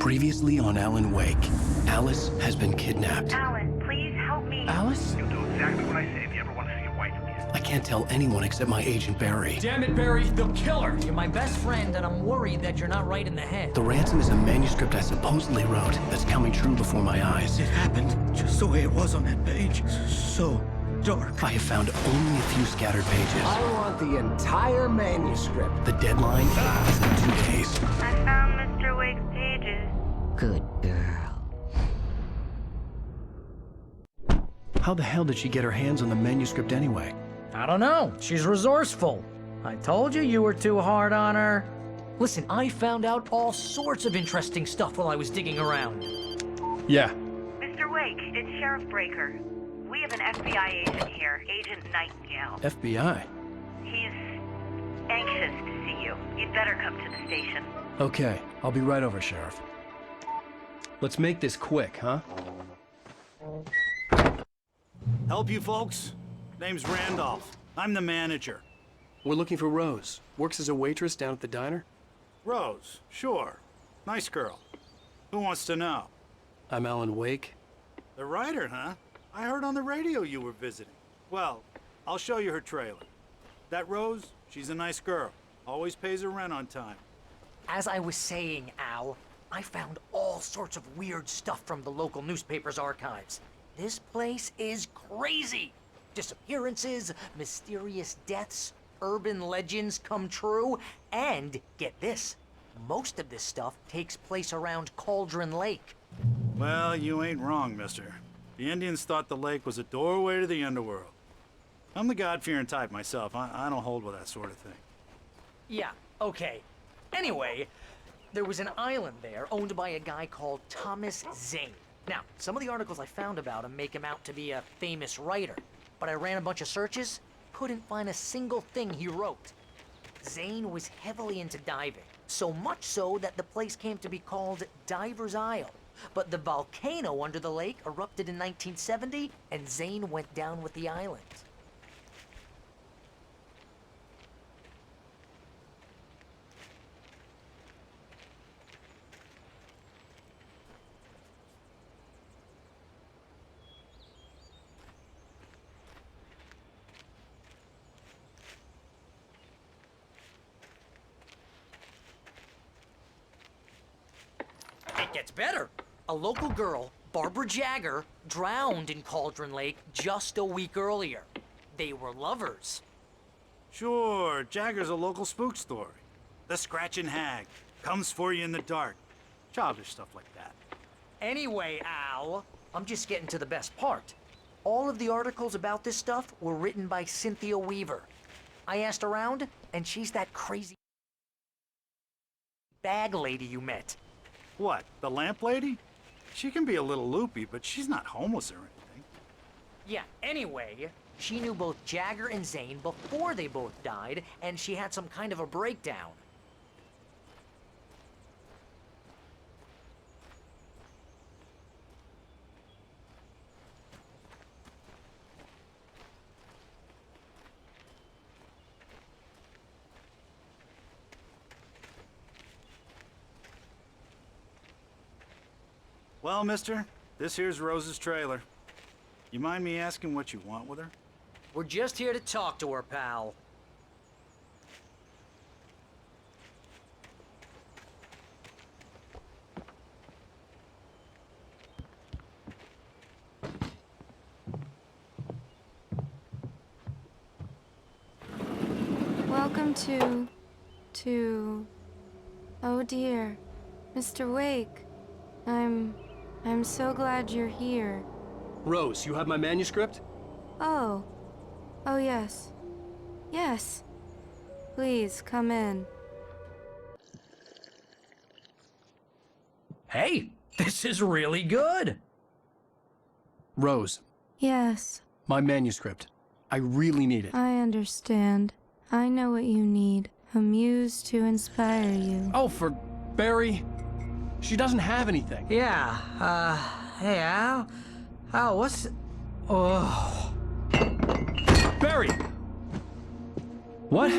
Previously on Alan Wake, Alice has been kidnapped. Alan, please help me. Alice? You'll do exactly what I say if you ever want to see your wife again. I can't tell anyone except my agent Barry. Damn it, Barry, they'll kill her! You're my best friend, and I'm worried that you're not right in the head. The ransom is a manuscript I supposedly wrote that's coming true before my eyes. It happened just the way it was on that page. So dark. I have found only a few scattered pages. I want the entire manuscript. The deadline is in 2 days. I found Mr. Wake's pages. Good girl. How the hell did she get her hands on the manuscript anyway? I don't know. She's resourceful. I told you were too hard on her. Listen, I found out all sorts of interesting stuff while I was digging around. Yeah. Mr. Wake, it's Sheriff Breaker. We have an FBI agent here, Agent Nightingale. FBI? He's anxious to see you. You'd better come to the station. Okay, I'll be right over, Sheriff. Let's make this quick, huh? Help you folks? Name's Randolph. I'm the manager. We're looking for Rose. Works as a waitress down at the diner. Rose, sure. Nice girl. Who wants to know? I'm Alan Wake. The writer, huh? I heard on the radio you were visiting. Well, I'll show you her trailer. That Rose, she's a nice girl. Always pays her rent on time. As I was saying, Al, I found all sorts of weird stuff from the local newspaper's archives. This place is crazy. Disappearances, mysterious deaths, urban legends come true, and get this, most of this stuff takes place around Cauldron Lake. Well, you ain't wrong, mister. The Indians thought the lake was a doorway to the underworld. I'm the God-fearing type myself. I don't hold with that sort of thing. Yeah, okay. Anyway, there was an island there owned by a guy called Thomas Zane. Now, some of the articles I found about him make him out to be a famous writer, but I ran a bunch of searches, couldn't find a single thing he wrote. Zane was heavily into diving, so much so that the place came to be called Diver's Isle. But the volcano under the lake erupted in 1970, and Zane went down with the island. It gets better. A local girl, Barbara Jagger, drowned in Cauldron Lake just a week earlier. They were lovers. Sure, Jagger's a local spook story. The Scratching Hag comes for you in the dark. Childish stuff like that. Anyway, Al, I'm just getting to the best part. All of the articles about this stuff were written by Cynthia Weaver. I asked around, and she's that crazy bag lady you met. What, the lamp lady? She can be a little loopy, but she's not homeless or anything. Yeah, anyway, she knew both Jagger and Zane before they both died, and she had some kind of a breakdown. Well, mister, this here's Rose's trailer. You mind me asking what you want with her? We're just here to talk to her, pal. Welcome to... Oh dear, Mr. Wake. I'm so glad you're here. Rose, you have my manuscript? Oh. Oh yes. Yes. Please, come in. Hey, this is really good. Rose, Yes, my manuscript. I really need it. I understand. I know what you need. A muse to inspire you. Oh, for Barry. She doesn't have anything. Yeah, hey, Al? Al, what's... Oh... Barry! What?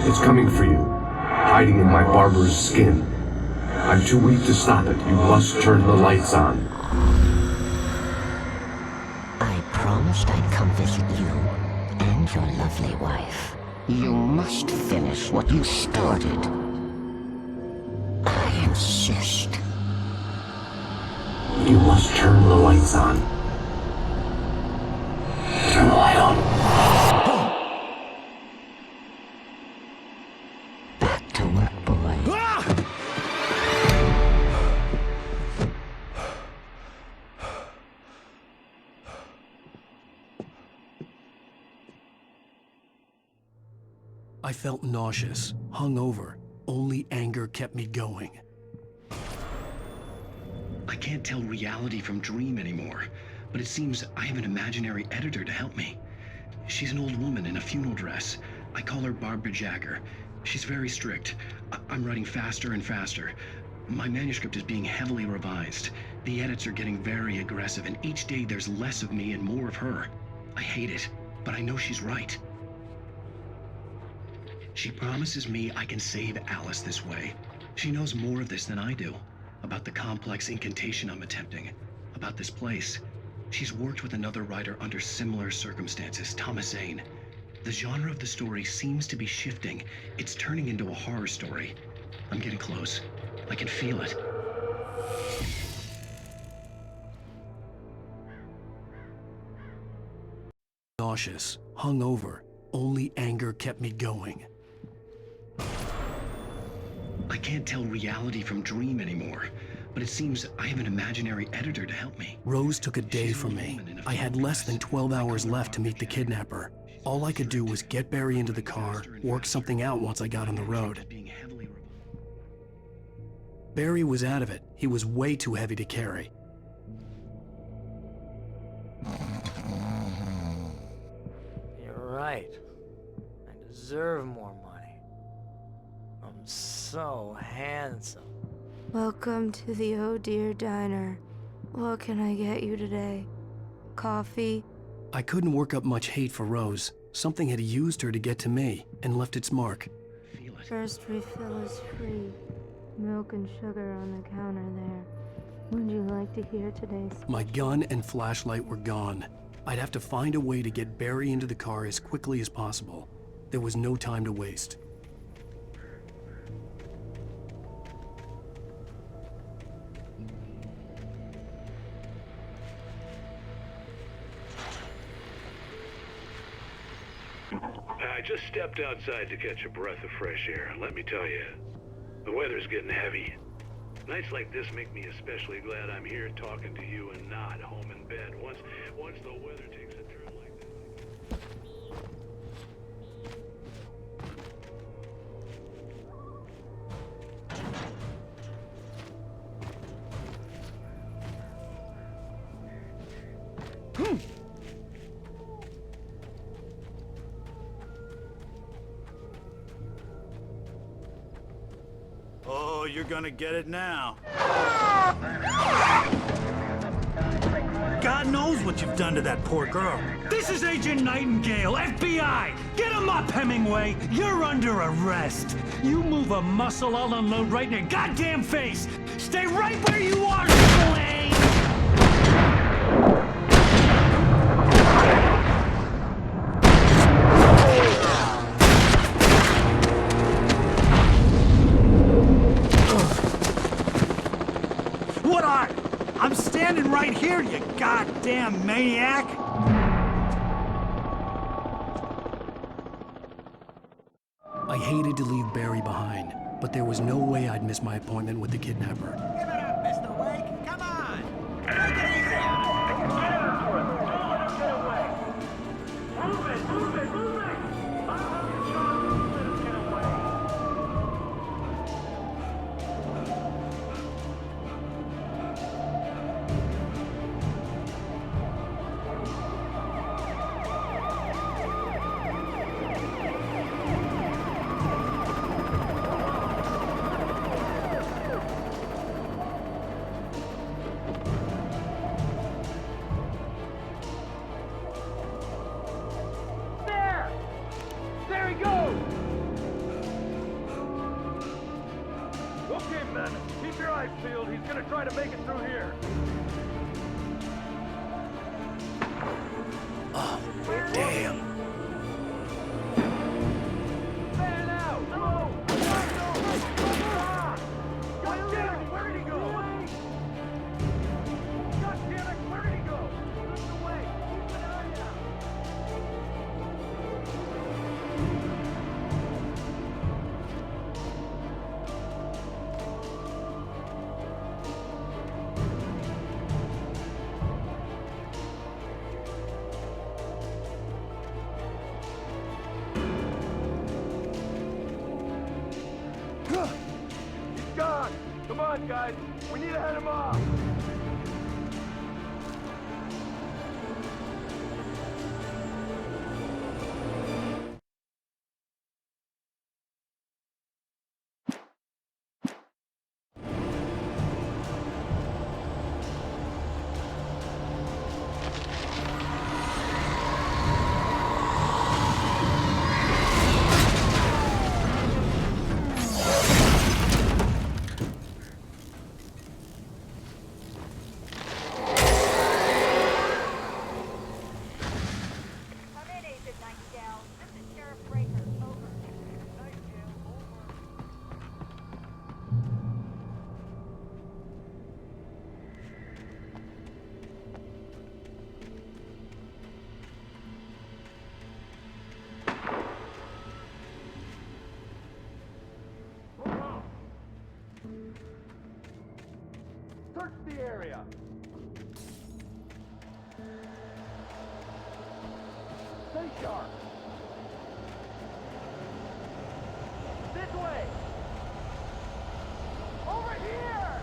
It's coming for you, hiding in my barber's skin. I'm too weak to stop it. You must turn the lights on. I promised I'd come visit you and your lovely wife. You must finish what you started. I insist. You must turn the lights on. Turn the light on. Back to work, boy. I felt nauseous, hungover. Only anger kept me going. I can't tell reality from dream anymore, but it seems I have an imaginary editor to help me. She's an old woman in a funeral dress. I call her Barbara Jagger. She's very strict. I'm writing faster and faster. My manuscript is being heavily revised. The edits are getting very aggressive, and each day there's less of me and more of her. I hate it, but I know she's right. She promises me I can save Alice this way. She knows more of this than I do. About the complex incantation I'm attempting. About this place. She's worked with another writer under similar circumstances, Thomas Zane. The genre of the story seems to be shifting. It's turning into a horror story. I'm getting close. I can feel it. Nauseous, hungover. Only anger kept me going. I can't tell reality from dream anymore, but it seems I have an imaginary editor to help me. Rose took a day from me. I had less than 12 hours left to meet the kidnapper. All I could do was get Barry into the car, work something out once I got on the road. Barry was out of it. He was way too heavy to carry. You're right. I deserve more money. I'm so handsome. Welcome to the Oh Dear Diner. What can I get you today? Coffee? I couldn't work up much hate for Rose. Something had used her to get to me and left its mark. First refill is free. Milk and sugar on the counter there. Would you like to hear today's... My gun and flashlight were gone. I'd have to find a way to get Barry into the car as quickly as possible. There was no time to waste. I just stepped outside to catch a breath of fresh air. Let me tell you, the weather's getting heavy. Nights like this make me especially glad I'm here talking to you and not home in bed. Once the weather takes a turn like this. Oh, you're gonna get it now. God knows what you've done to that poor girl. This is Agent Nightingale, FBI! Get him up, Hemingway! You're under arrest! You move a muscle, I'll unload right in your goddamn face! Stay right where you are, Slane! What are? I'm standing right here, you goddamn maniac! I hated to leave Barry behind, but there was no way I'd miss my appointment with the kidnapper. Give it up, Mr. Wake! Come on! Take it easy on him! Get out for it! Don't let him get away! Move it! Move it! Move it! I'll help you, John! Don't let him get away! men. Keep your eyes peeled. He's gonna try to make it through here. Oh, damn. Man out! No! God damn it! Where did he go? God damn it! Where did he go? Look away! Keep an eye out! He's gone! Come on, guys! We need to head him off! Come in, Agent Nightingale. This is Sheriff Breaker. Over. Nightingale, over. Search the area! Stay sharp! This way! Over here!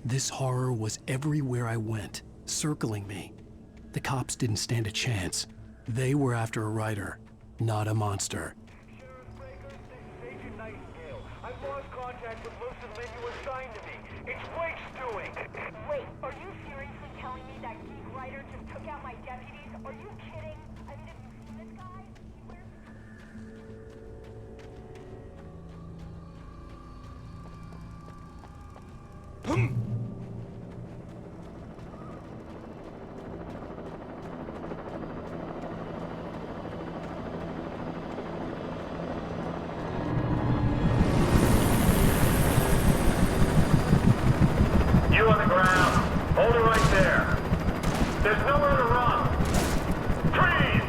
This horror was everywhere I went, circling me. The cops didn't stand a chance. They were after a writer, not a monster. Sheriff Breaker, this is Agent Nightingale. I've lost contact with most of the men you assigned to me. It's Blake's doing! Wait, are you seriously telling me that geek writer just took out my deputies? Are you kidding? I mean, have you seen this guy? He wears... You on the ground. Hold it right there. There's nowhere to run. Freeze!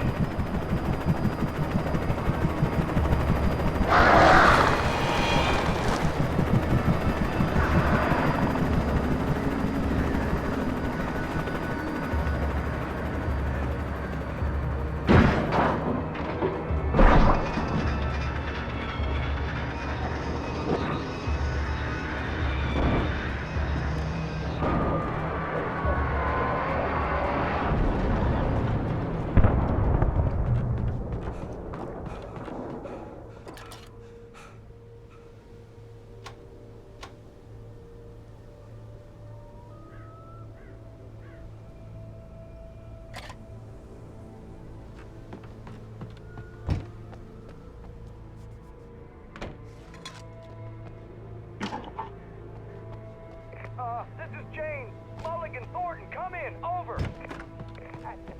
This is James. Mulligan Thornton, come in. Over.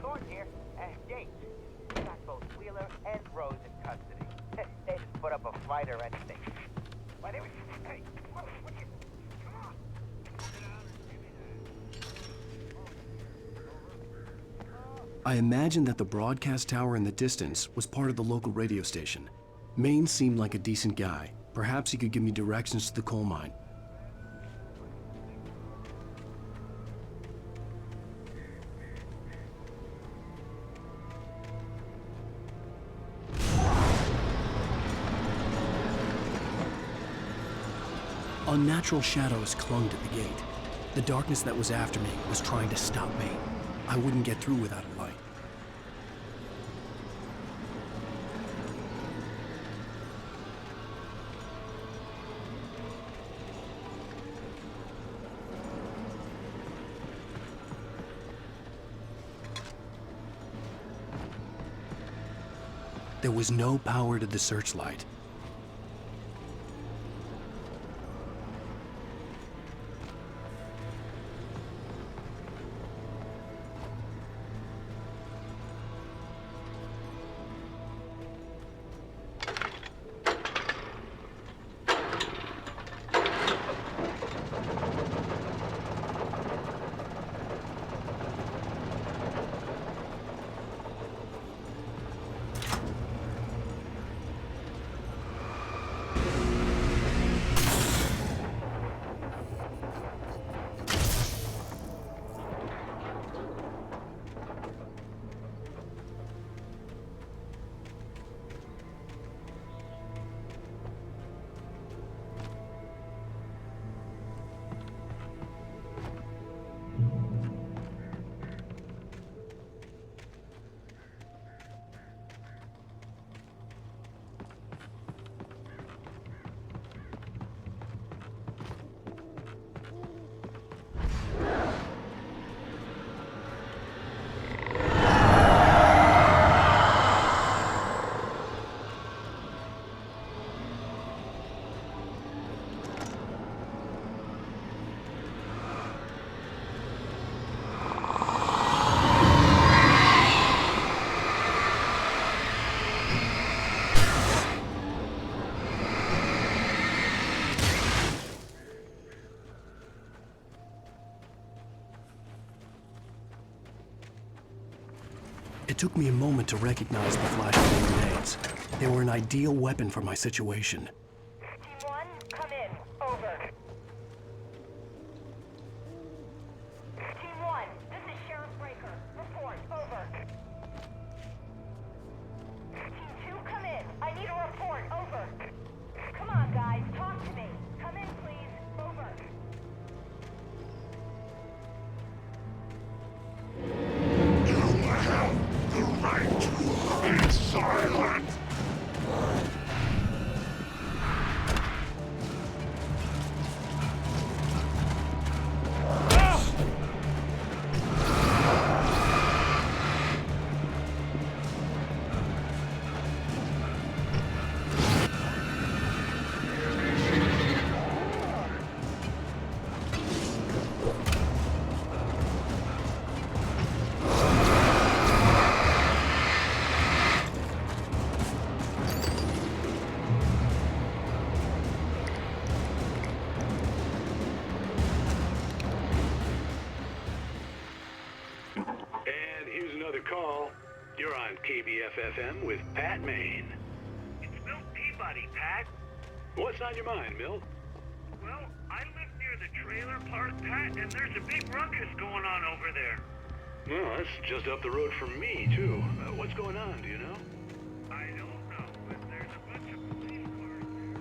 Thornton here. James, we got both Wheeler and Rose in custody. They just put up a fight or anything. Why, they were... Hey, what you... Come on. I imagined that the broadcast tower in the distance was part of the local radio station. Maine seemed like a decent guy. Perhaps he could give me directions to the coal mine. Unnatural shadows clung to the gate. The The darkness that was after me was trying to stop me. I wouldn't get through without a light. There was no power to the searchlight. It took me a moment to recognize the flashbang grenades. They were an ideal weapon for my situation. Team 1, come in. Over. Team 1, this is Sheriff Breaker. Report. Over. Team 2, come in. I need a report. Over. Come on, guys. Talk to me. Come in, please. Over. Be silent! Call. You're on KBF-FM with Pat Maine. It's Milt Peabody, Pat. What's on your mind, Milt? Well, I live near the trailer park, Pat, and there's a big ruckus going on over there. Well, that's just up the road from me, too. What's going on, do you know? I don't know, but there's a bunch of police cars there.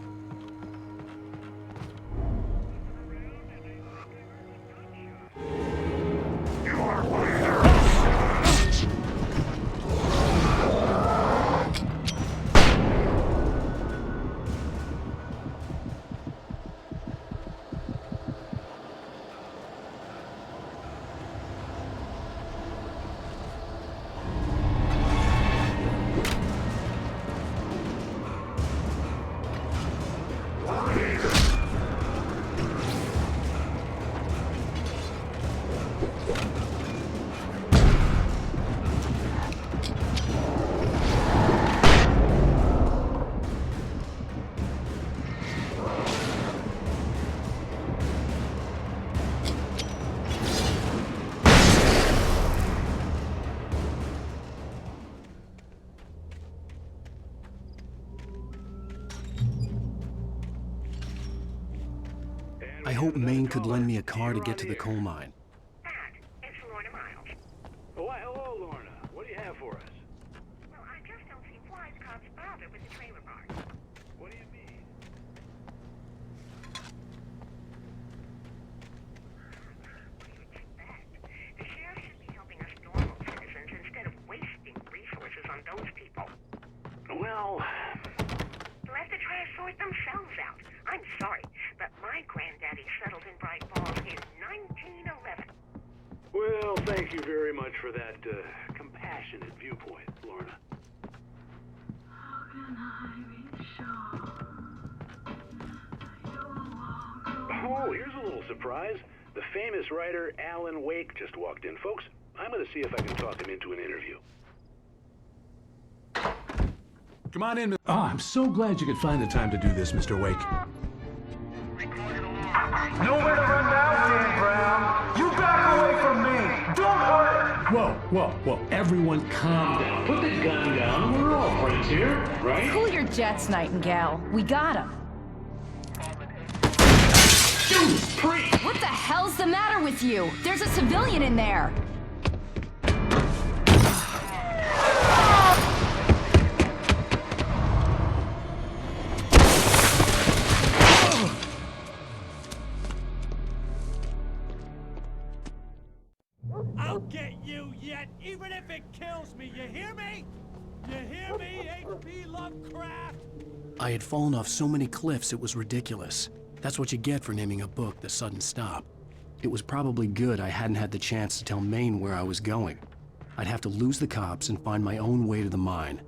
Looking around, and I think I heard a gunshot. You are leader! I hope Maine could lend me a car to get to the coal mine. Pat, it's Lorna Miles. Oh, why, hello, Lorna. What do you have for us? Well, I just don't see why the cops bother with the trailer park. What do you mean? for that compassionate viewpoint, Lorna. How can I be sure you won't go? Oh, here's a little surprise. The famous writer Alan Wake just walked in. Folks, I'm going to see if I can talk him into an interview. Come on in. Oh, I'm so glad you could find the time to do this, Mr. Wake. Nowhere to run now, Dan Brown. You back away from me. Don't hurt it. Whoa. Everyone calm down. Put the gun down. We're all friends here, right? Cool your jets, Nightingale. We got him. Judas Priest! What the hell's the matter with you? There's a civilian in there. I'll get you yet, even if it kills me. You hear me? You hear me, H.P. Lovecraft? I had fallen off so many cliffs it was ridiculous. That's what you get for naming a book The Sudden Stop. It was probably good I hadn't had the chance to tell Maine where I was going. I'd have to lose the cops and find my own way to the mine.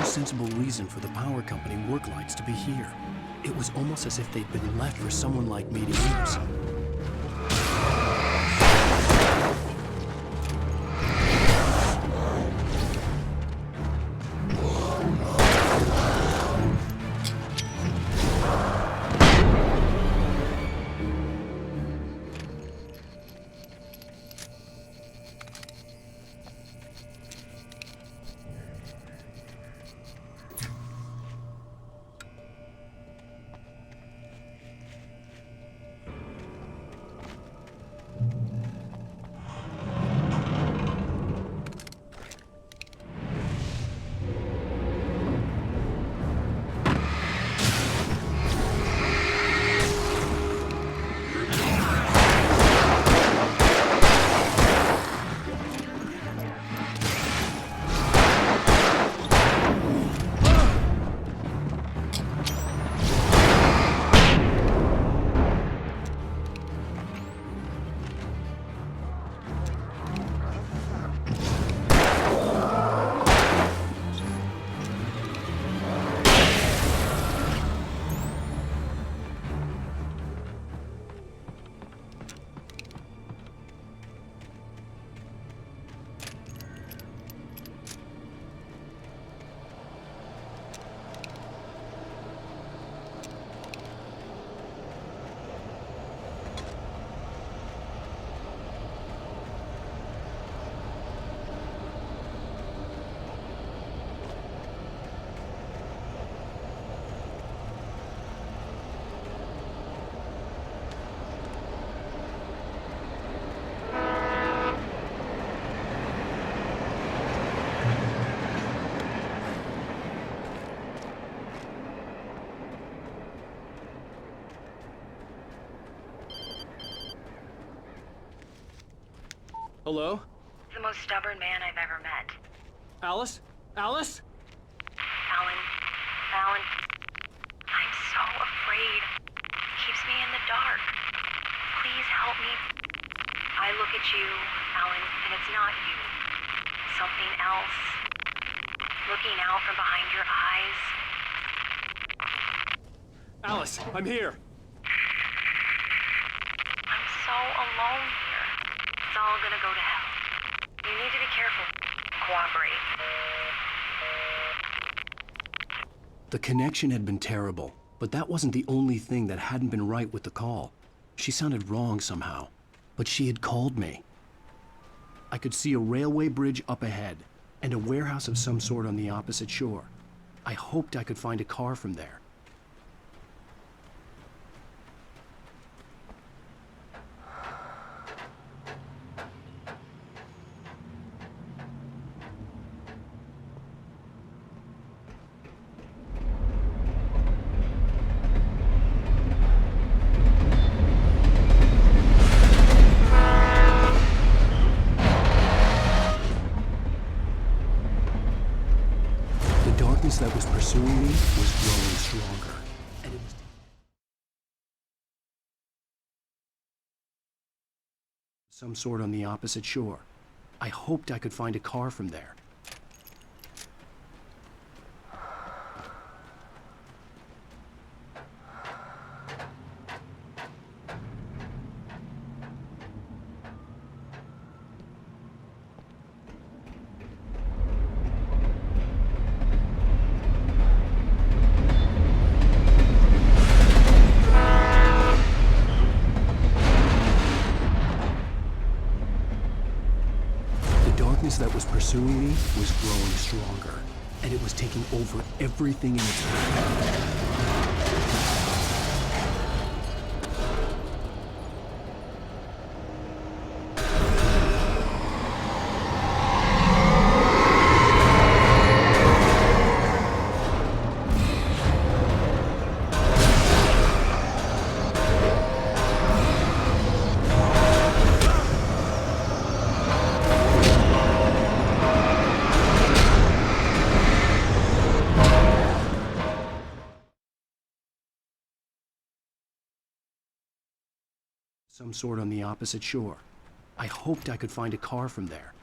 Sensible reason for the power company work lights to be here. It was almost as if they'd been left for someone like me to use. Hello? The most stubborn man I've ever met. Alice? Alice? Alan. I'm so afraid. Keeps me in the dark. Please help me. I look at you, Alan, and it's not you. Something else. Looking out from behind your eyes. Alice, I'm here. I'm so alone here. It's all gonna go to hell. You need to be careful. Cooperate. The connection had been terrible, but that wasn't the only thing that hadn't been right with the call. She sounded wrong somehow, but she had called me. I could see a railway bridge up ahead and a warehouse of some sort on the opposite shore. I hoped I could find a car from there. That was pursuing me was growing stronger, and it was some sort on the opposite shore. I hoped I could find a car from there. That was pursuing me was growing stronger, and it was taking over everything in its path. Some sort on the opposite shore. I hoped I could find a car from there.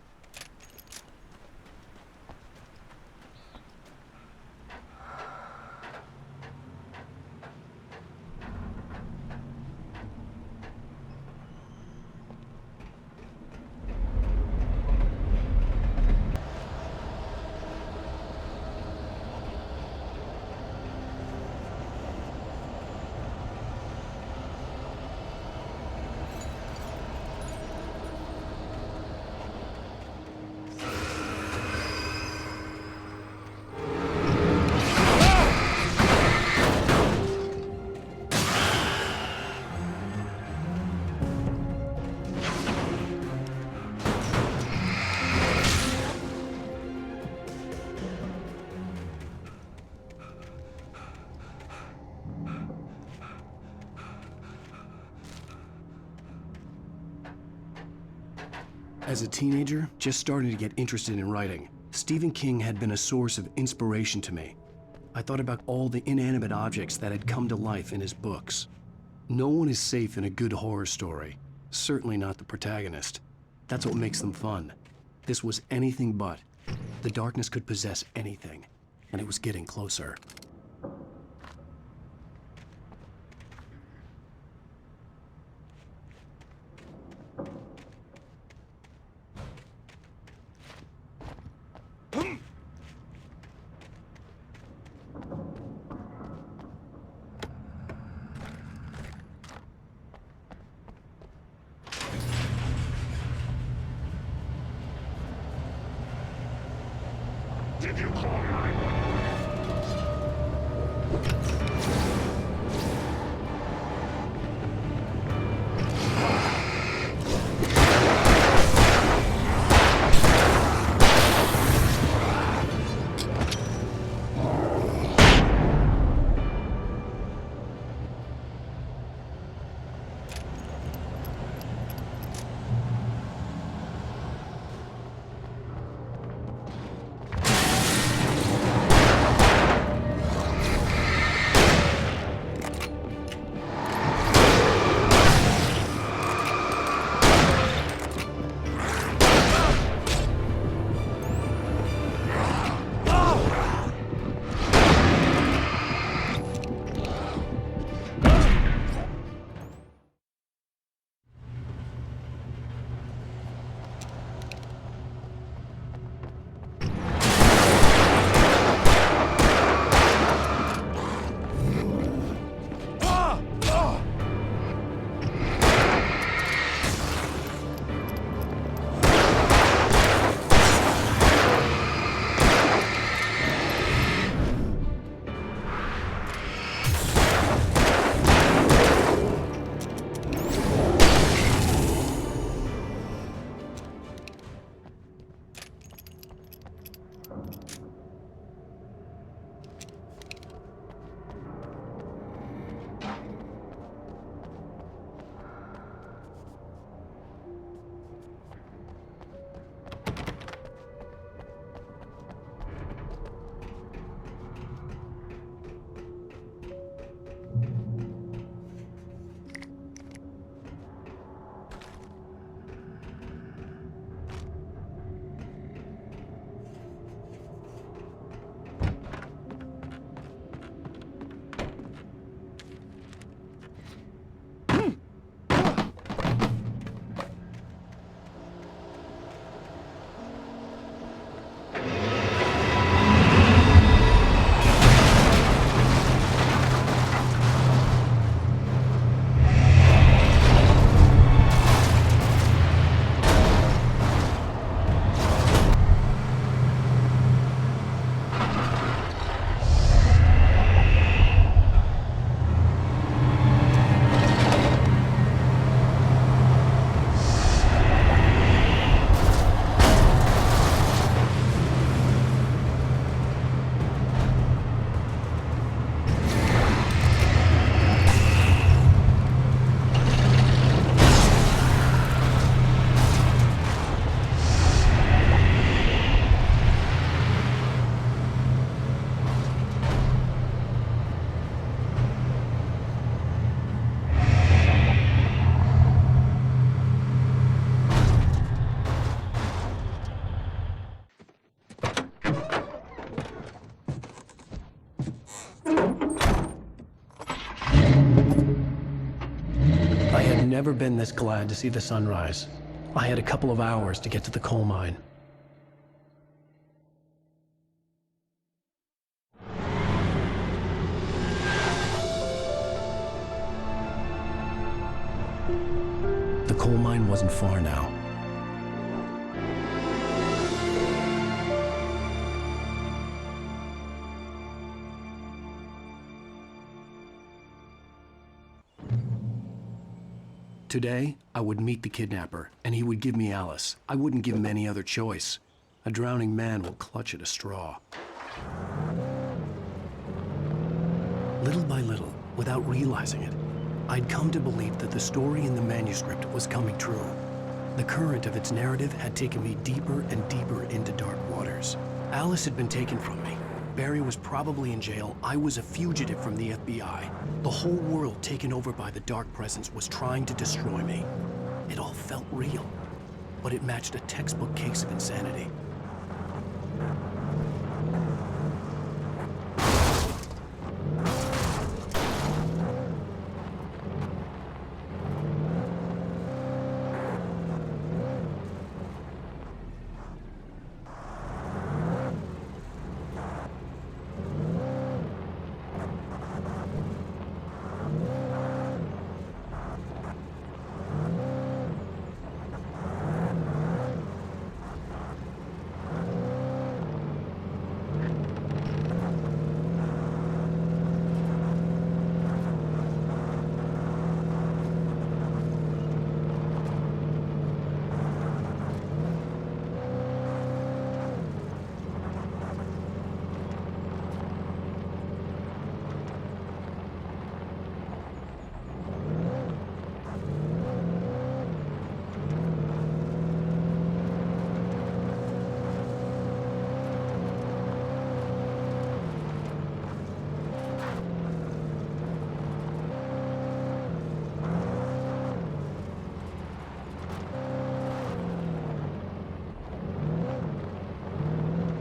As a teenager, just starting to get interested in writing, Stephen King had been a source of inspiration to me. I thought about all the inanimate objects that had come to life in his books. No one is safe in a good horror story, certainly not the protagonist. That's what makes them fun. This was anything but. The darkness could possess anything, and it was getting closer. Did you call 911? never been this glad to see the sunrise. I had a couple of hours to get to the coal mine. The coal mine wasn't far now. Today, I would meet the kidnapper, and he would give me Alice. I wouldn't give him any other choice. A drowning man will clutch at a straw. Little by little, without realizing it, I'd come to believe that the story in the manuscript was coming true. The current of its narrative had taken me deeper and deeper into dark waters. Alice had been taken from me. Barry was probably in jail. I was a fugitive from the FBI. The whole world taken over by the dark presence was trying to destroy me. It all felt real, but it matched a textbook case of insanity.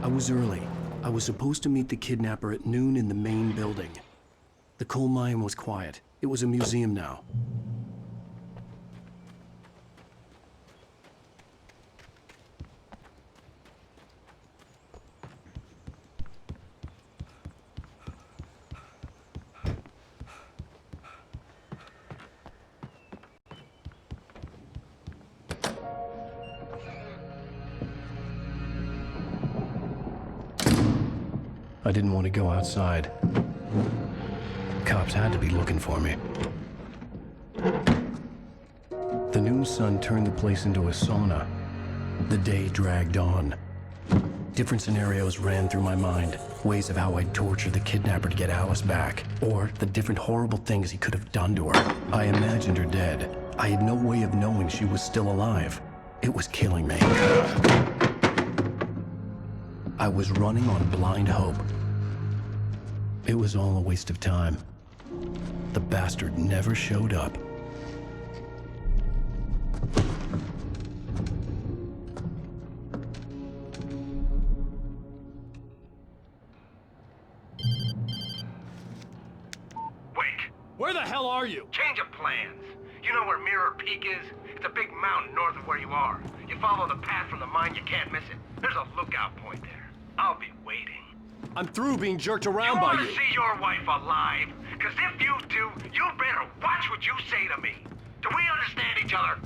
I was early. I was supposed to meet the kidnapper at noon in the main building. The coal mine was quiet. It was a museum now. I didn't want to go outside. Cops had to be looking for me. The noon sun turned the place into a sauna. The day dragged on. Different scenarios ran through my mind. Ways of how I'd torture the kidnapper to get Alice back. Or the different horrible things he could have done to her. I imagined her dead. I had no way of knowing she was still alive. It was killing me. I was running on blind hope. It was all a waste of time. The bastard never showed up. Wake! Where the hell are you? Change of plans. You know where Mirror Peak is? It's a big mountain north of where you are. You follow the path from the mine, you can't miss it. There's a lookout point there. I'll be waiting. I'm through being jerked around by You you. want to see your wife alive? Because if you do, you better watch what you say to me. Do we understand each other?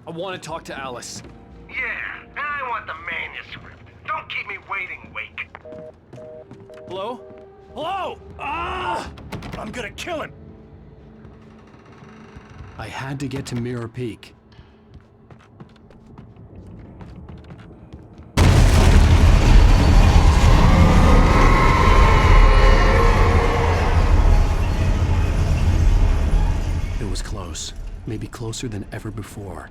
I want to talk to Alice. Yeah, and I want the manuscript. Don't keep me waiting, Wake. Hello? Hello! Ah! I'm gonna kill him! I had to get to Mirror Peak. It was close. Maybe closer than ever before.